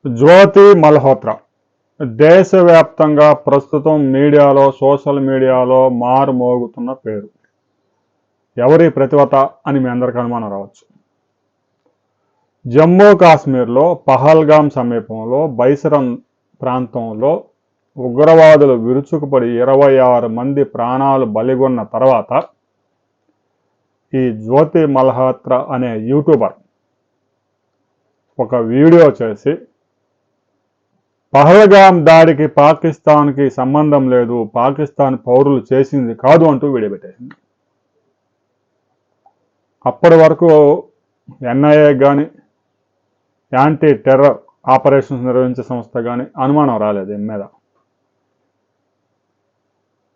జ్యోతి మల్హోత్రా దేశవ్యాప్తంగా ప్రస్తుతం మీడియాలో సోషల్ మీడియాలో మారుమోగుతున్న పేరు. ఎవరి ప్రతివత అని మీ అందరికీ అనుమానం రావచ్చు. జమ్మూ కాశ్మీర్లో పహల్గామ్ సమీపంలో బైసరన్ ప్రాంతంలో ఉగ్రవాదులు విరుచుకుపడి 26 మంది ప్రాణాలు బలిగొన్న తర్వాత ఈ జ్యోతి మల్హోత్రా అనే యూట్యూబర్ ఒక వీడియో చేసి పహల్గామ్ దాడికి పాకిస్తాన్కి సంబంధం లేదు, పాకిస్తాన్ పౌరులు చేసింది కాదు అంటూ వీడియో పెట్టేసింది. అప్పటి వరకు ఎన్ఐఏ కానీ యాంటీ టెర్రర్ ఆపరేషన్స్ నిర్వహించే సంస్థ కానీ అనుమానం రాలేదు దీని మీద.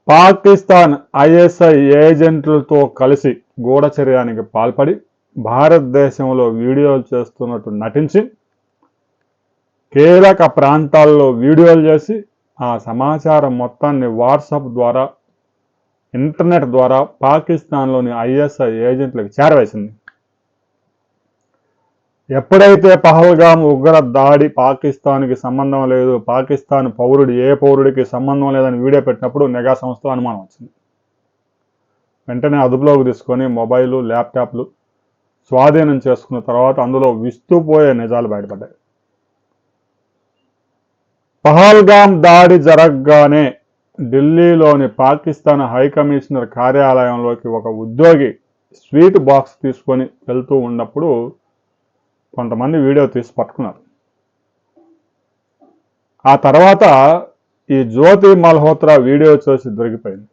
పాకిస్తాన్ ఐఎస్ఐ ఏజెంట్లతో కలిసి గూఢచర్యానికి పాల్పడి భారతదేశంలో వీడియోలు చేస్తున్నట్టు నటించి కీలక ప్రాంతాల్లో వీడియోలు చేసి ఆ సమాచారం మొత్తాన్ని వాట్సాప్ ద్వారా ఇంటర్నెట్ ద్వారా పాకిస్తాన్లోని ఐఎస్ఐ ఏజెంట్లకు చేరవేసింది. ఎప్పుడైతే పహల్గామ్ ఉగ్ర దాడి పాకిస్తాన్కి సంబంధం లేదు, పాకిస్తాన్ పౌరుడు ఏ పౌరుడికి సంబంధం లేదని వీడియో పెట్టినప్పుడు నిఘా సంస్థ అనుమానం వచ్చింది. వెంటనే అదుపులోకి తీసుకొని మొబైలు ల్యాప్టాప్లు స్వాధీనం చేసుకున్న తర్వాత అందులో విస్తుపోయే నిజాలు బయటపడ్డాయి. పహల్గామ్ దాడి జరగగానే ఢిల్లీలోని పాకిస్తాన్ హైకమిషనర్ కార్యాలయంలోకి ఒక ఉద్యోగి స్వీట్ బాక్స్ తీసుకొని వెళ్తూ ఉన్నప్పుడు కొంతమంది వీడియో తీసి పట్టుకున్నారు. ఆ తర్వాత ఈ జ్యోతి మల్హోత్రా వీడియో చూసి దొరికిపోయింది.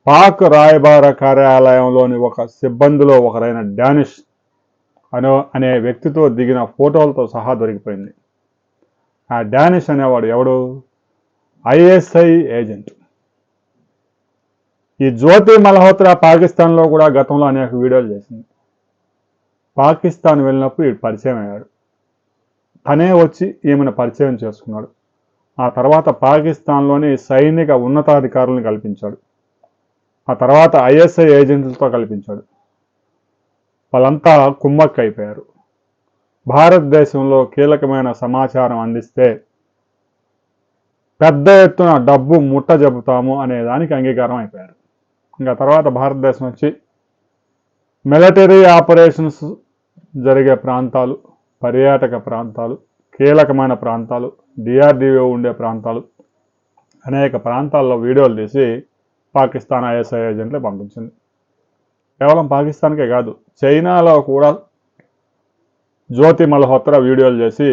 పాక్ రాయబార కార్యాలయంలోని ఒక సిబ్బందిలో ఒకరైన డానిష్ అనే వ్యక్తితో దిగిన ఫోటోలతో సహా దొరికిపోయింది. ఆ డానిష్ అనేవాడు ఎవడు? ISI agent. ఈ జ్యోతి మల్హోత్రా పాకిస్తాన్లో కూడా గతంలో అనేక వీడియోలు చేసింది. పాకిస్తాన్ వెళ్ళినప్పుడు వీడు పరిచయం అయ్యాడు. తనే వచ్చి ఈమెను పరిచయం చేసుకున్నాడు. ఆ తర్వాత పాకిస్తాన్లోని సైనిక ఉన్నతాధికారులను కల్పించాడు. ఆ తర్వాత ఐఎస్ఐ ఏజెంట్లతో కల్పించాడు. వాళ్ళంతా కుమ్మక్క అయిపోయారు. భారతదేశంలో కీలకమైన సమాచారం అందిస్తే పెద్ద ఎత్తున డబ్బు ముట్ట చెబుతాము అనే దానికి అంగీకారం అయిపోయారు. ఇంకా తర్వాత భారతదేశం వచ్చి మిలిటరీ ఆపరేషన్స్ జరిగే ప్రాంతాలు, పర్యాటక ప్రాంతాలు, కీలకమైన ప్రాంతాలు, డిఆర్డిఓ ఉండే ప్రాంతాలు, అనేక ప్రాంతాల్లో వీడియోలు తీసి పాకిస్తాన్ ఐఎస్ఐ ఏజెంట్లు పంపించింది. కేవలం పాకిస్తాన్కే కాదు, చైనాలో కూడా జ్యోతి మల్హోత్రా వీడియోలు చేసి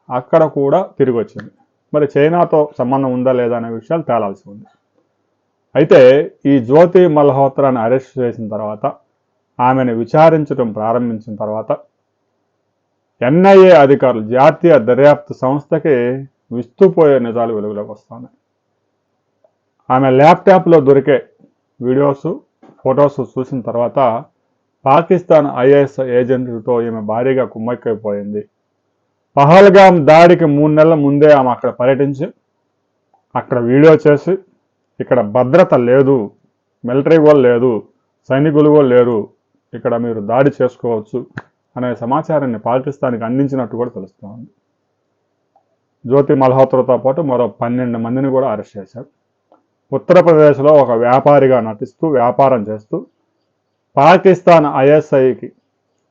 అక్కడ కూడా తిరిగి వచ్చింది. మరి చైనాతో సంబంధం ఉందా లేదా అనే విషయాలు తేలాల్సి ఉంది. అయితే ఈ జ్యోతి మల్హోత్రాని అరెస్ట్ చేసిన తర్వాత, ఆమెను విచారించడం ప్రారంభించిన తర్వాత ఎన్ఐఏ అధికారులు, జాతీయ దర్యాప్తు సంస్థకి విస్తుపోయే నిజాలు వెలుగులోకి వస్తున్నాయి. ఆమె ల్యాప్టాప్లో దొరికే వీడియోస్, ఫొటోస్ చూసిన తర్వాత పాకిస్తాన్ ఐఎస్ఐ ఏజెంట్లతో ఈమె భారీగా కుమ్మక్కైపోయింది. పహల్గామ్ దాడికి 3 నెలల ముందే ఆమె అక్కడ పర్యటించి అక్కడ వీడియో చేసి ఇక్కడ భద్రత లేదు, మిలిటరీ వాళ్ళు లేదు, సైనికులు కూడా లేరు, ఇక్కడ మీరు దాడి చేసుకోవచ్చు అనే సమాచారాన్ని పాకిస్తాన్కి అందించినట్టు కూడా తెలుస్తోంది. జ్యోతి మల్హోత్రాతో పాటు మరో 12 మందిని కూడా అరెస్ట్ చేశారు. ఉత్తరప్రదేశ్లో ఒక వ్యాపారిగా నటిస్తూ వ్యాపారం చేస్తూ పాకిస్తాన్ ఐఎస్ఐకి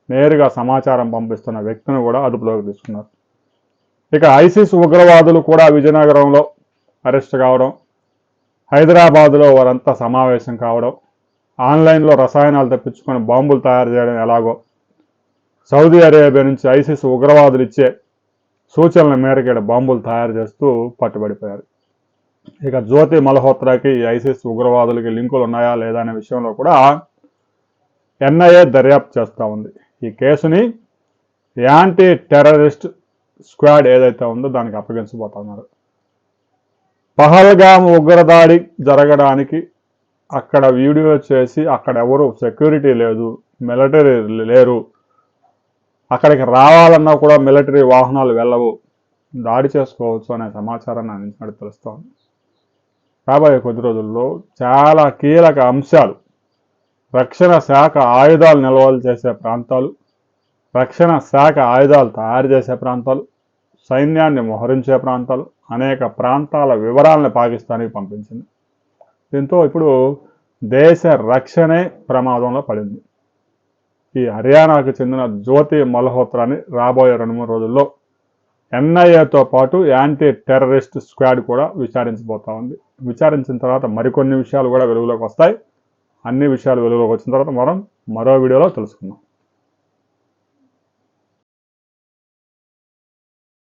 నేరుగా సమాచారం పంపిస్తున్న వ్యక్తిని కూడా అదుపులోకి తీసుకున్నారు. ఇక ఐసిస్ ఉగ్రవాదులు కూడా విజయనగరంలో అరెస్ట్ కావడం, హైదరాబాదులో వారంతా సమావేశం కావడం, ఆన్లైన్లో రసాయనాలు తెప్పించుకొని బాంబులు తయారు చేయడం ఎలాగో, సౌదీ అరేబియా నుంచి ఐసిస్ ఉగ్రవాదులు ఇచ్చే సూచనల మేరకు బాంబులు తయారు చేస్తూ పట్టుబడిపోయారు. ఇక జ్యోతి మల్హోత్రాకి ఐసిస్ ఉగ్రవాదులకి లింకులు ఉన్నాయా లేదా అనే విషయంలో కూడా ఎన్ఐఏ దర్యాప్తు చేస్తూ ఉంది. ఈ కేసుని యాంటీ టెర్రరిస్ట్ స్క్వాడ్ ఏదైతే ఉందో దానికి అప్పగించబోతున్నారు. పహల్గామ్ ఉగ్రదాడి జరగడానికి అక్కడ వీడియో చేసి అక్కడ ఎవరు సెక్యూరిటీ లేదు, మిలిటరీ లేరు, అక్కడికి రావాలన్నా కూడా మిలిటరీ వాహనాలు వెళ్ళవు, దాడి చేసుకోవచ్చు అనే సమాచారాన్ని అందించినట్టు తెలుస్తోంది. రాబోయే కొద్ది రోజుల్లో చాలా కీలక అంశాలు, రక్షణ శాఖ ఆయుధాలు నిల్వలు చేసే ప్రాంతాలు, రక్షణ శాఖ ఆయుధాలు తయారు చేసే ప్రాంతాలు, సైన్యాన్ని మోహరించే ప్రాంతాలు, అనేక ప్రాంతాల వివరాలను పాకిస్తాన్కి పంపించింది. దీంతో ఇప్పుడు దేశ రక్షణే ప్రమాదంలో పడింది. ఈ హర్యానాకు చెందిన జ్యోతి మల్హోత్రాని రాబోయే 2-3 రోజుల్లో ఎన్ఐఏతో పాటు యాంటీ టెర్రరిస్ట్ స్క్వాడ్ కూడా విచారించబోతా ఉంది. విచారించిన తర్వాత మరికొన్ని విషయాలు కూడా వెలుగులోకి వస్తాయి. అన్ని విషయాలు వెలుగులోకి వచ్చిన తర్వాత మనం మరో వీడియోలో తెలుసుకుందాం.